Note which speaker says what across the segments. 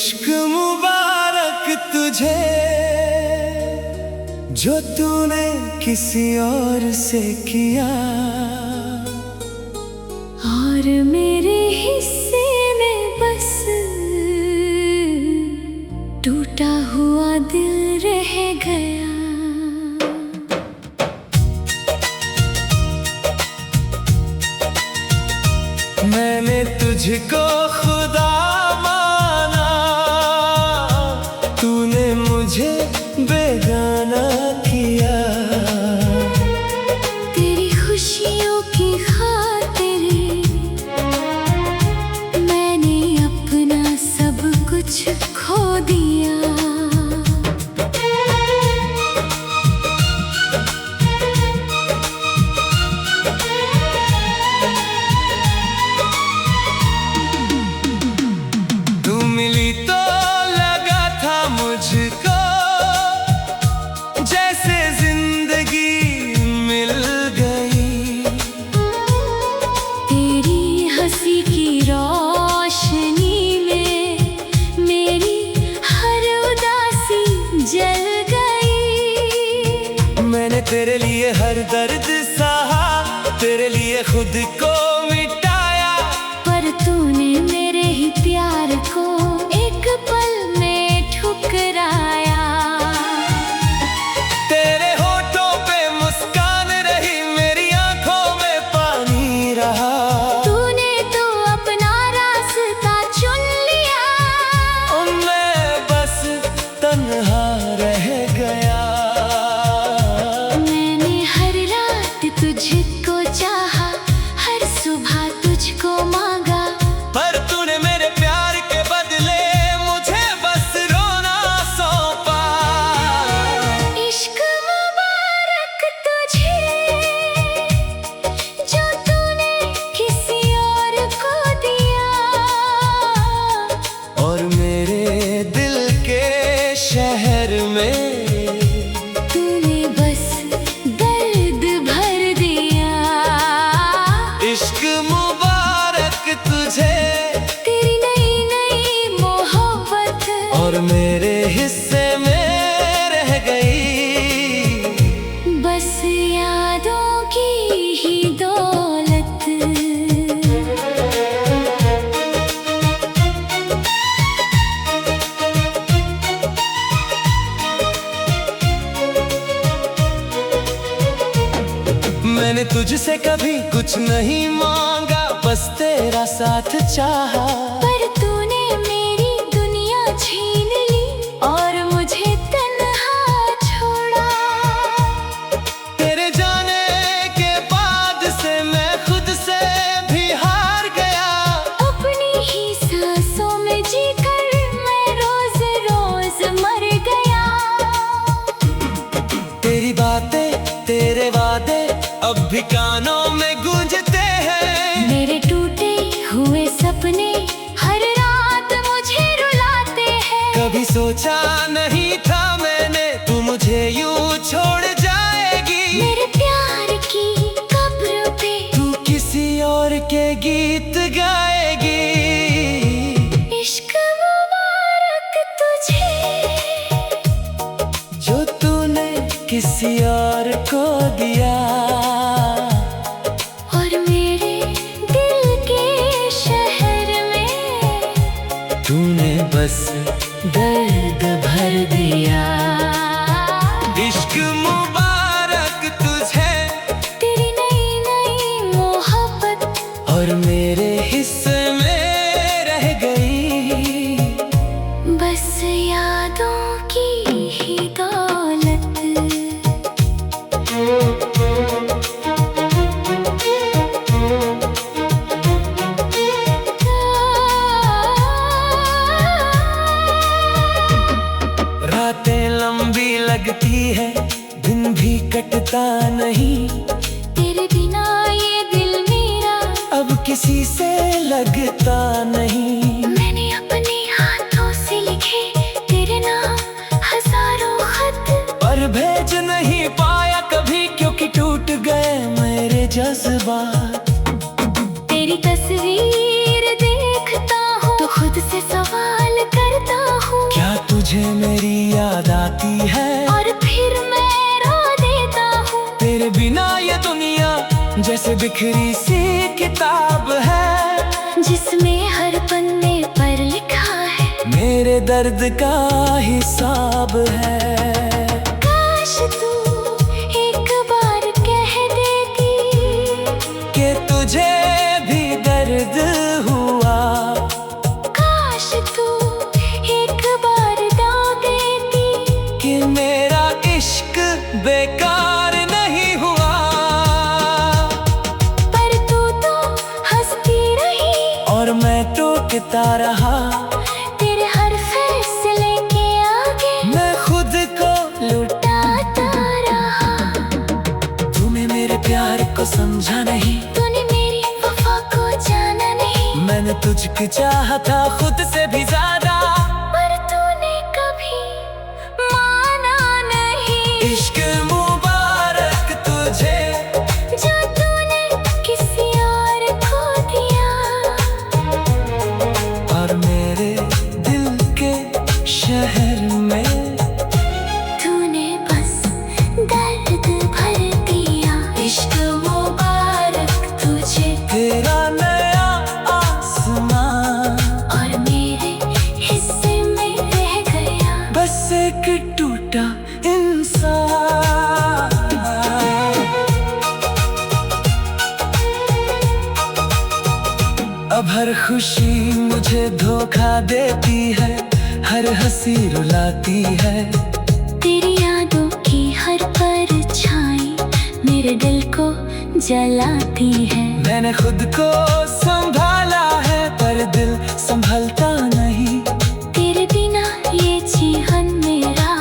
Speaker 1: इश्क मुबारक तुझे जो तूने किसी और से किया,
Speaker 2: और मेरे हिस्से में बस टूटा हुआ दिल रह गया।
Speaker 1: मैंने तुझको खुदा माना, तूने मुझे बेगाना किया।
Speaker 2: तेरी खुशियों की खातिर मैंने अपना सब कुछ खो दिया।
Speaker 1: मिली तो लगा था मुझको जैसे जिंदगी मिल गई।
Speaker 2: तेरी हंसी की रोशनी में मेरी हर उदासी जल गई।
Speaker 1: मैंने तेरे लिए हर दर्द सहा, तेरे लिए खुद को मिटाया,
Speaker 2: पर तूने मेरे ही प्यार को एक पल में ठुकराया।
Speaker 1: तेरे होठों पे मुस्कान रही, मेरी आंखों में पानी रहा।
Speaker 2: तूने तो अपना रास्ता चुन लिया,
Speaker 1: और मैं बस तन्हा रह गया।
Speaker 2: मैंने हर रात तुझको चाहा, हर सुबह तुझको मांगा,
Speaker 1: पर तूने मेरे प्यार के बदले मुझे बस रोना सौंपा।
Speaker 2: इश्क मुबारक तुझे जो तूने किसी और को दिया,
Speaker 1: और मेरे दिल के शहर में
Speaker 2: तूने बस दर्द भर दिया।
Speaker 1: इश्क मुबारक तुझे,
Speaker 2: तेरी नई नई मोहब्बत
Speaker 1: और मेरे हिस्से में रह गई
Speaker 2: बस यादों की ही दौलत।
Speaker 1: मैंने तुझसे कभी कुछ नहीं मांगा, बस तेरा साथ चाहा।
Speaker 2: पर तूने मेरी दुनिया छीन ली और मुझे तन्हा छोड़ा।
Speaker 1: तेरे जाने के बाद से मैं खुद से भी हार गया।
Speaker 2: अपनी ही सांसों में जीकर मैं रोज रोज मर गया।
Speaker 1: तेरी बातें तेरे वादे अब भी कानों में गूंजते हैं।
Speaker 2: मेरे टूटे हुए सपने हर रात मुझे रुलाते हैं।
Speaker 1: कभी सोचा नहीं था मैंने तू मुझे यूं छोड़ जाएगी।
Speaker 2: मेरे प्यार की कब्र पे
Speaker 1: तू किसी और के गीत गाएगी।
Speaker 2: इश्क मुबारक तुझे
Speaker 1: जो तूने किसी और को दिया,
Speaker 2: और मेरे दिल के शहर में
Speaker 1: तूने बस दर्द भर दिया। इश्क मुबारक तुझे,
Speaker 2: तेरी नई नई मोहब्बत,
Speaker 1: और मेरे हिस्से में रह गई
Speaker 2: बस यादों की ही दौलत।
Speaker 1: रातें लंबी लगती है, दिन भी कटता नहीं।
Speaker 2: तेरे बिना ये दिल मेरा
Speaker 1: अब किसी से लगता नहीं।
Speaker 2: मैंने अपने हाथों से लिखे तेरे नाम हजारों खत,
Speaker 1: पर भेज नहीं पाया कभी, क्योंकि टूट गए मेरे जज्बात।
Speaker 2: तेरी तस्वीर देखता हूँ तो खुद से सवाल करता
Speaker 1: बिखरी सी किताब है
Speaker 2: जिसमें हर पन्ने पर लिखा है
Speaker 1: मेरे दर्द का हिसाब है।
Speaker 2: काश तू एक बार कह देती
Speaker 1: कि तुझे भी दर्द हुआ।
Speaker 2: काश तू एक बार दाग देती
Speaker 1: कि मेरा इश्क बेकार नहीं हुआ।
Speaker 2: पर तू तो हंसती रही
Speaker 1: और मैं टोकता रहा।
Speaker 2: तेरे हर फैसले के आगे
Speaker 1: मैं खुद को
Speaker 2: लुटाता रहा।
Speaker 1: तूने मेरे प्यार को समझा नहीं,
Speaker 2: तूने मेरी वफा को जाना नहीं।
Speaker 1: मैंने तुझको चाहा था खुद से भी ज्यादा,
Speaker 2: पर तूने कभी माना नहीं।
Speaker 1: इश्क मुबारक तुझे
Speaker 2: जो तूने किसी और को दिया।
Speaker 1: और मेरे दिल के शहर में
Speaker 2: तूने बस दर्द भर दिया। इश्क मुबारक तुझे।
Speaker 1: तेरा नया आसमां
Speaker 2: और मेरे हिस्से में रह गया
Speaker 1: बस एक टूटा इंसान। अब हर खुशी मुझे धोखा देती है, हर हंसी रुलाती है।
Speaker 2: तेरी यादों की हर परछाई मेरे दिल को जलाती है।
Speaker 1: मैंने खुद को संभाला है पर दिल संभलता नहीं।
Speaker 2: तेरे बिना ये जीवन मेरा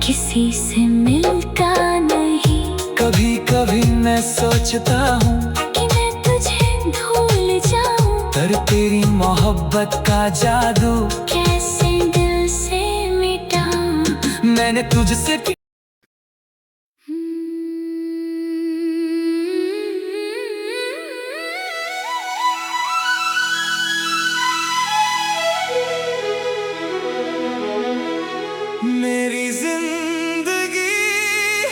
Speaker 2: किसी से मिलता नहीं।
Speaker 1: कभी कभी मैं सोचता हूँ
Speaker 2: कि मैं तुझे भूल जाऊं।
Speaker 1: पर तेरी मोहब्बत का जादू
Speaker 2: कैसे दिल से मिटाऊं।
Speaker 1: मैंने तुझसे मेरी जिंदगी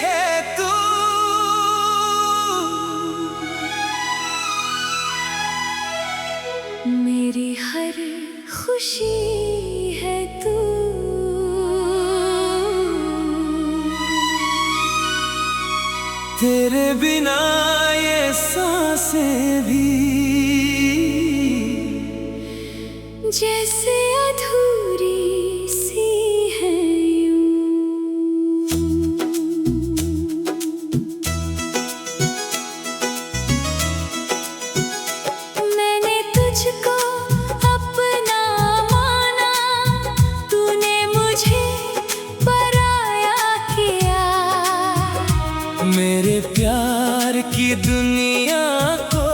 Speaker 1: है तू,
Speaker 2: मेरी हर खुशी है तू।
Speaker 1: तेरे बिना ये सांसें भी
Speaker 2: जैसे अधूरी सी है यूं। मैंने तुझको अपना माना, तूने मुझे पराया किया।
Speaker 1: मेरे प्यार की दुनिया को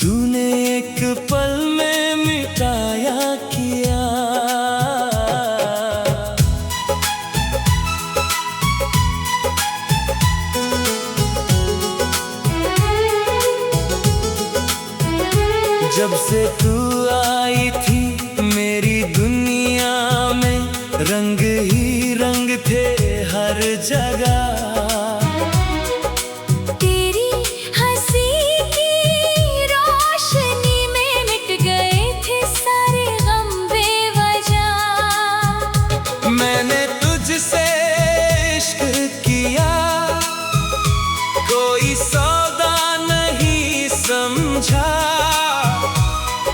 Speaker 1: तूने एक पल में मिटाया किया। जब से तू आई थी मेरी दुनिया में रंग ही रंग थे हर जगह।
Speaker 2: तेरी हंसी की रोशनी में मिट गए थे सारे गम बेवजह।
Speaker 1: मैंने तुझसे इश्क किया, कोई सौदा नहीं समझा।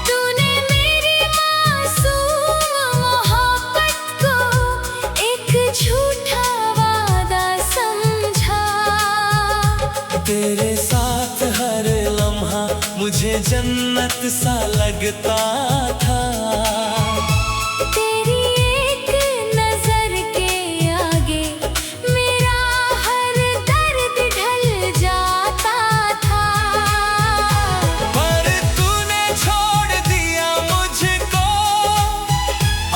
Speaker 2: तूने मेरी मासूम मोहब्बत को एक झूठा वादा समझा।
Speaker 1: तेरे साथ हर लम्हा मुझे जन्नत सा लगता था।
Speaker 2: तेरी एक नजर के आगे मेरा हर दर्द ढल जाता था।
Speaker 1: पर तूने छोड़ दिया मुझको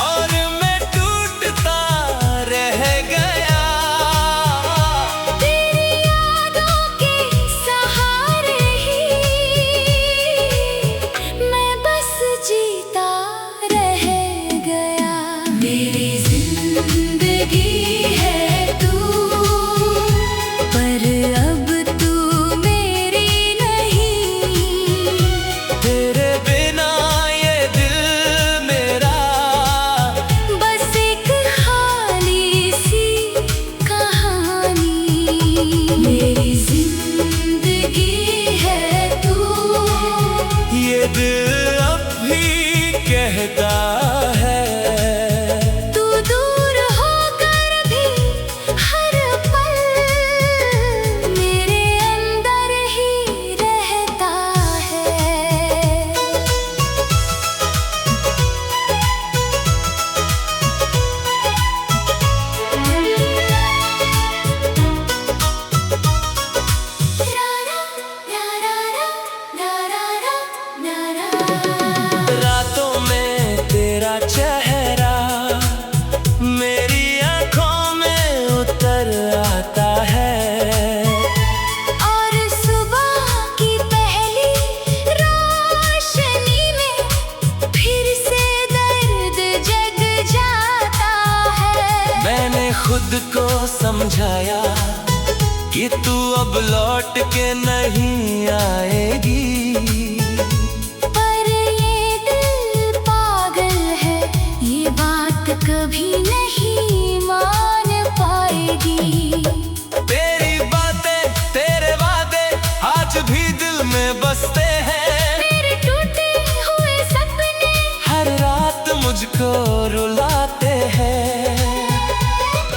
Speaker 1: और मैं टूटता रह गया।
Speaker 2: तेरी यादों के सहारे ही मैं बस जीता रह गया। मेरी जिंदगी है तू, पर अब तू मेरी
Speaker 1: खुद को समझाया कि तू अब लौट के नहीं आएगी।
Speaker 2: पर ये दिल पागल है, ये बात कभी नहीं मान पाएगी।
Speaker 1: तेरी बातें तेरे वादे आज भी दिल में बसते हैं।
Speaker 2: मेरे टूटे हुए सपने
Speaker 1: हर रात मुझको रुलाते हैं।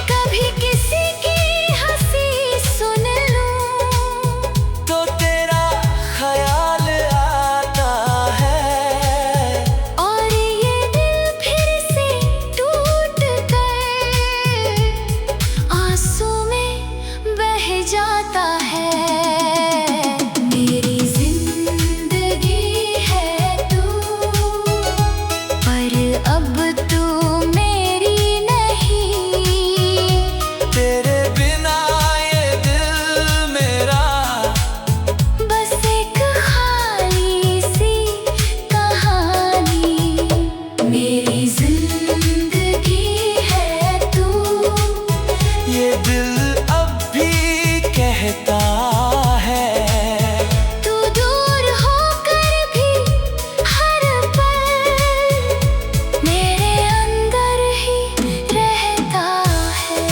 Speaker 2: कभी किसी की हंसी सुन लूं
Speaker 1: तो तेरा ख्याल आता है।
Speaker 2: और ये दिल फिर से टूट कर आंसू में बह जाता है। मेरी जिंदगी है तू, पर अब तू मेरी नहीं।
Speaker 1: तेरे बिना ये दिल मेरा
Speaker 2: बस एक खाली सी कहानी। मेरी जिंदगी है तू,
Speaker 1: ये दिल अब भी कहता है।
Speaker 2: तू दूर होकर भी हर पल मेरे अंदर ही रहता है।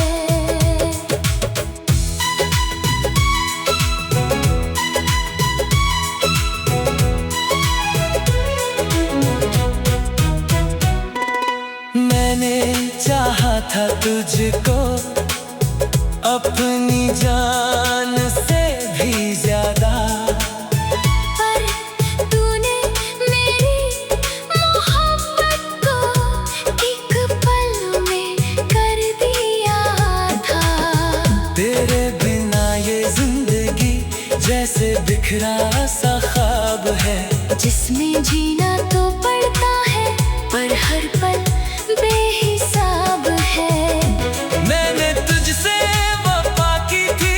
Speaker 1: मैंने चाहा था तुझको अपनी जान से भी ज्यादा।
Speaker 2: पर तूने मेरी मोहब्बत को एक पल में कर दिया था।
Speaker 1: तेरे बिना ये जिंदगी जैसे बिखरा सा ख्वाब है।
Speaker 2: जिसमें जीना तो पड़ता है, पर हर पल बेहिसाब है।
Speaker 1: मैंने तुझसे वफा की थी,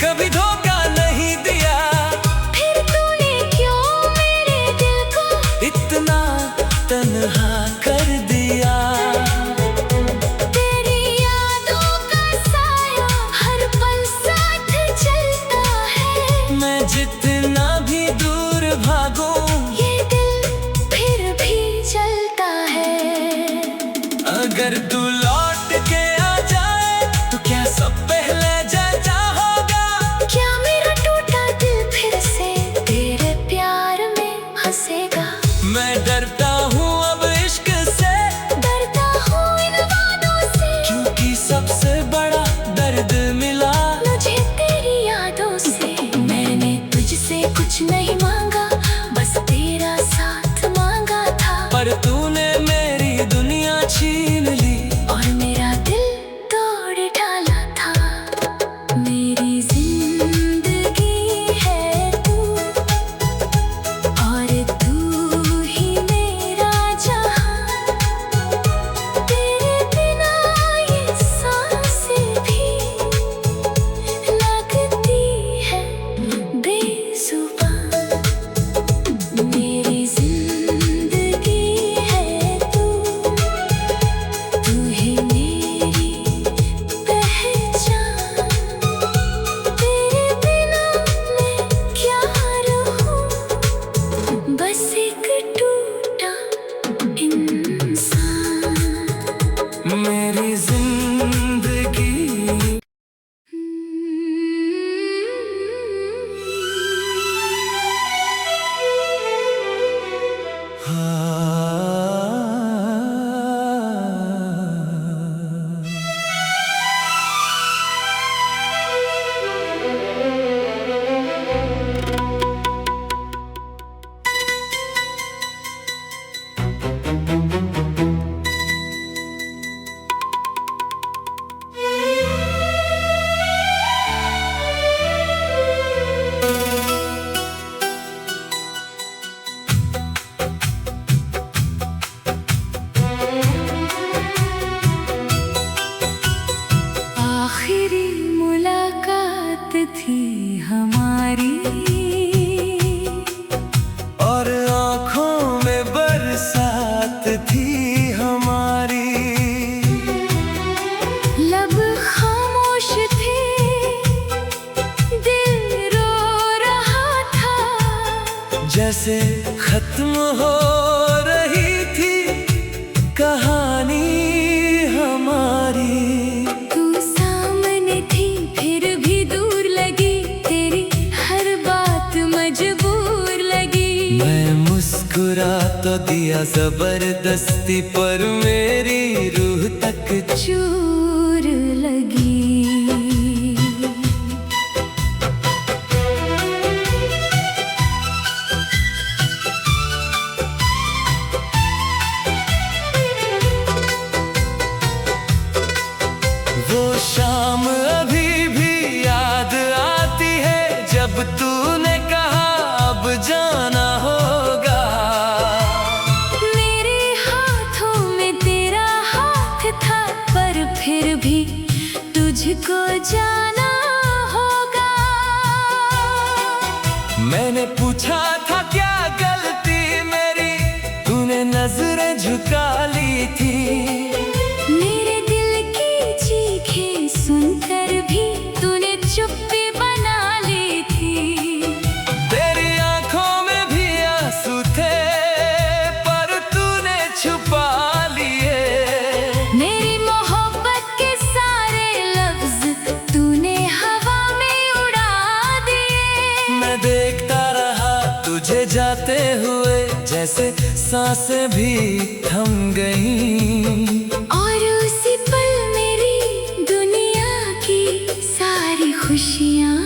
Speaker 1: कभी धोखा नहीं दिया।
Speaker 2: फिर तूने क्यों मेरे दिल को
Speaker 1: इतना तन्हा कर दिया।
Speaker 2: तेरी यादों का साया हर पल साथ चलता है।
Speaker 1: मैं जितना भी दूर भागूं
Speaker 2: ये दिल फिर भी चलता है।
Speaker 1: अगर तू लौट के आ जाए तो क्या सब पहले जैसा होगा।
Speaker 2: क्या मेरा टूटा दिल फिर से तेरे प्यार में हंसेगा।
Speaker 1: मैं डरता हूँ अब इश्क से,
Speaker 2: डरता हूँ इन वादों से,
Speaker 1: क्योंकि सबसे बड़ा दर्द मिला
Speaker 2: मुझे तेरी यादों से। मैंने तुझसे कुछ नहीं मांगा, बस तेरा साथ मांगा था।
Speaker 1: पर तूने मेरी दुनिया छीन ली
Speaker 2: और मेरा दिल तोड़ डाला था। मेरी जिंदगी है तू, और तू ही मेरा जहां। तेरे बिना ये सांसें भी लगती है बेजुबान। मेरी जिंदगी है तू, तू ही मेरी पहचान। तेरे बिना मैं क्या रहूं, बस एक टूटा इंसान।
Speaker 1: मेरी जिंदगी। जैसे खत्म हो रही थी कहानी हमारी।
Speaker 2: तू सामने थी फिर भी दूर लगी, तेरी हर बात मजबूर लगी।
Speaker 1: मैं मुस्कुरा तो दिया जबरदस्ती, पर मेरी रूह तक
Speaker 2: चूर लगी।
Speaker 1: वो शाम अभी भी याद आती है जब तूने कहा अब जाना होगा।
Speaker 2: मेरे हाथों में तेरा हाथ था, पर फिर भी तुझको जाना होगा।
Speaker 1: मैंने पूछा था क्या गलती मेरी, तूने नजरें झुका ली थी।
Speaker 2: मेरे दिल की चीखें सुनकर भी तूने चुप्पी बना ली थी।
Speaker 1: तेरी आंखों में भी आंसू थे, पर तूने छुपा लिए।
Speaker 2: मेरी मोहब्बत के सारे लफ्ज तूने हवा में उड़ा दिए।
Speaker 1: मैं देखता रहा तुझे जाते हुए, जैसे सांसें भी थम गईं।
Speaker 2: और उसी पल मेरी दुनिया की सारी खुशियाँ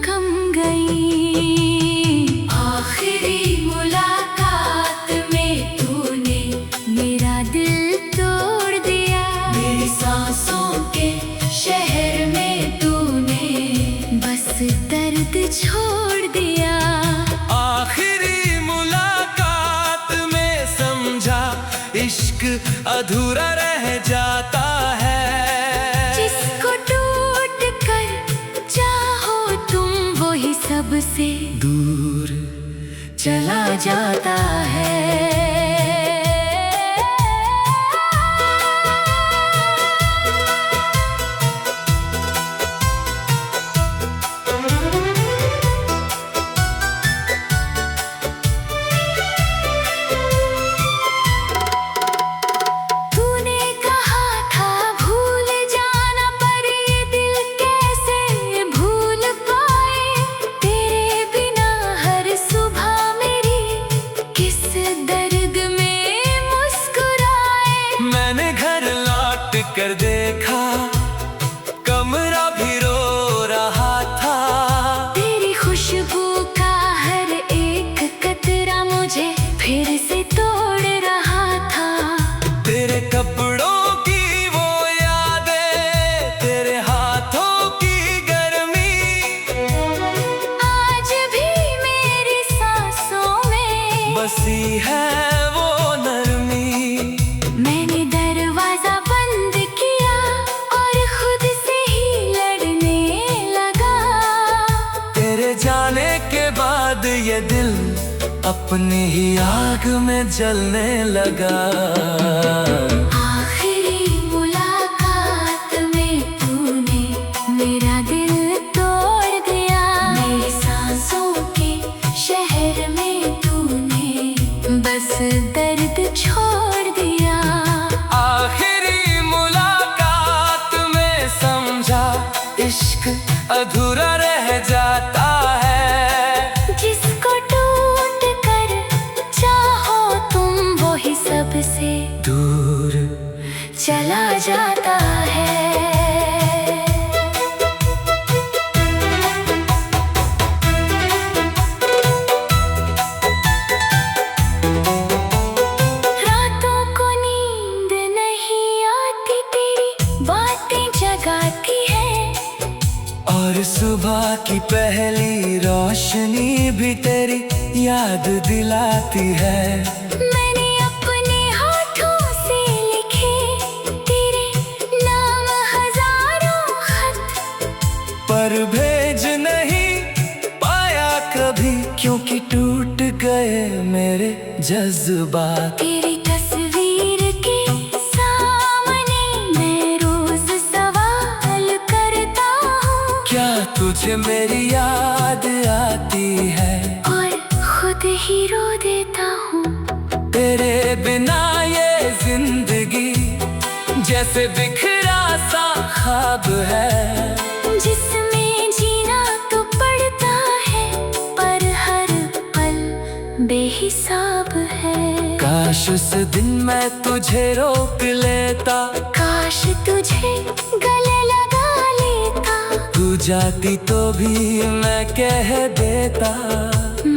Speaker 2: कम गईं। आखिरी मुलाकात में तूने मेरा दिल तोड़ दिया। मेरी सांसों के शहर में तूने बस दर्द छोड़ दिया।
Speaker 1: आखिरी मुलाकात में समझा इश्क अधूरा रह जाता है।
Speaker 2: जिसको टूट कर चाहो तुम, वही सबसे
Speaker 1: दूर
Speaker 2: चला जाता है। तूने कहा था भूल जाना, पर ये दिल कैसे भूल पाए। तेरे बिना हर सुबह मेरी किस दर्द में मुस्कुराए।
Speaker 1: मैंने घर लौट कर देखा, कमरा भी रो रहा था।
Speaker 2: तेरी खुशबू का हर एक कतरा मुझे फिर से तोड़ रहा था।
Speaker 1: तेरे कपड़ों की वो यादें, तेरे हाथों की गर्मी,
Speaker 2: आज भी मेरी सांसों में
Speaker 1: बसी है वो नरमी।
Speaker 2: मैंने दरवाजा बंद किया और खुद से ही लड़ने लगा।
Speaker 1: तेरे जाने के बाद ये दिल अपनी ही आग में जलने लगा।
Speaker 2: आखिरी मुलाकात में तूने मेरा दिल तोड़ दिया। मेरी सांसों के शहर में तूने बस दर्द छोड़ दिया।
Speaker 1: आखिरी मुलाकात में समझा इश्क अधूरा रह जाता है।
Speaker 2: जिसको टूट कर चाहो तुम, वही सबसे
Speaker 1: दूर
Speaker 2: चला जाता है। रातों को नींद नहीं आती, तेरी बातें जगाती है।
Speaker 1: और सुबह की पहली रोशनी भी तेरी याद दिलाती है।
Speaker 2: मैंने अपने हाथों से लिखे तेरे नाम हजारों खत,
Speaker 1: पर भेज नहीं पाया कभी, क्योंकि टूट गए मेरे जज्बात।
Speaker 2: तेरी तस्वीर के सामने मैं रोज सवाल करता हूँ।
Speaker 1: क्या तुझे मेरी याद आती है?
Speaker 2: और खुद ही रो
Speaker 1: तेरे बिना ये जिंदगी जैसे बिखरा सा ख्वाब है,
Speaker 2: जिसमें जीना तो पड़ता है पर हर पल बेहिसाब है।
Speaker 1: काश उस दिन मैं तुझे रोक लेता,
Speaker 2: काश तुझे गले लगा लेता,
Speaker 1: तू जाती तो भी मैं कह देता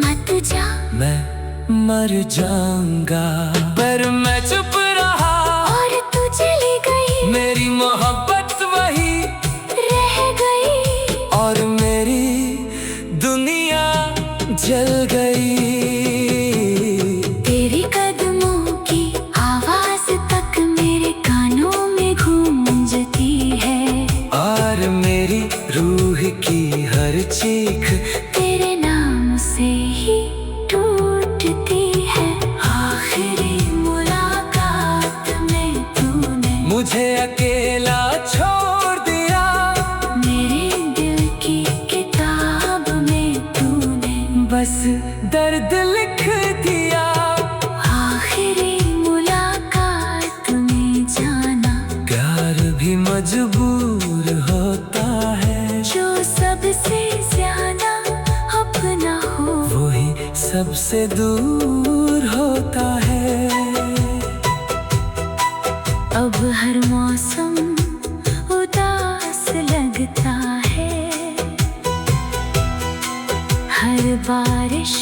Speaker 2: मत जा
Speaker 1: मैं मर जाऊंगा। पर मैं चुप रहा
Speaker 2: और तू चली गई,
Speaker 1: मेरी मोहब्बत वही
Speaker 2: रह गई
Speaker 1: और मेरी दुनिया जल गई।
Speaker 2: तेरी कदमों की आवाज तक मेरे कानों में गूंजती है, और
Speaker 1: मेरी रूह की हर चीख
Speaker 2: तेरे नाम से ही टूटती है। आखिरी मुलाकात में तूने
Speaker 1: मुझे अकेला छोड़ दिया,
Speaker 2: मेरे दिल की किताब में तूने
Speaker 1: बस दर्द लिख दिया।
Speaker 2: आखिरी मुलाकात में जाना
Speaker 1: प्यार भी मजबूर होता है,
Speaker 2: जो सबसे ज्यादा अपना हो
Speaker 1: वही सबसे दूर होता है।
Speaker 2: अब हर मौसम उदास लगता है, हर बारिश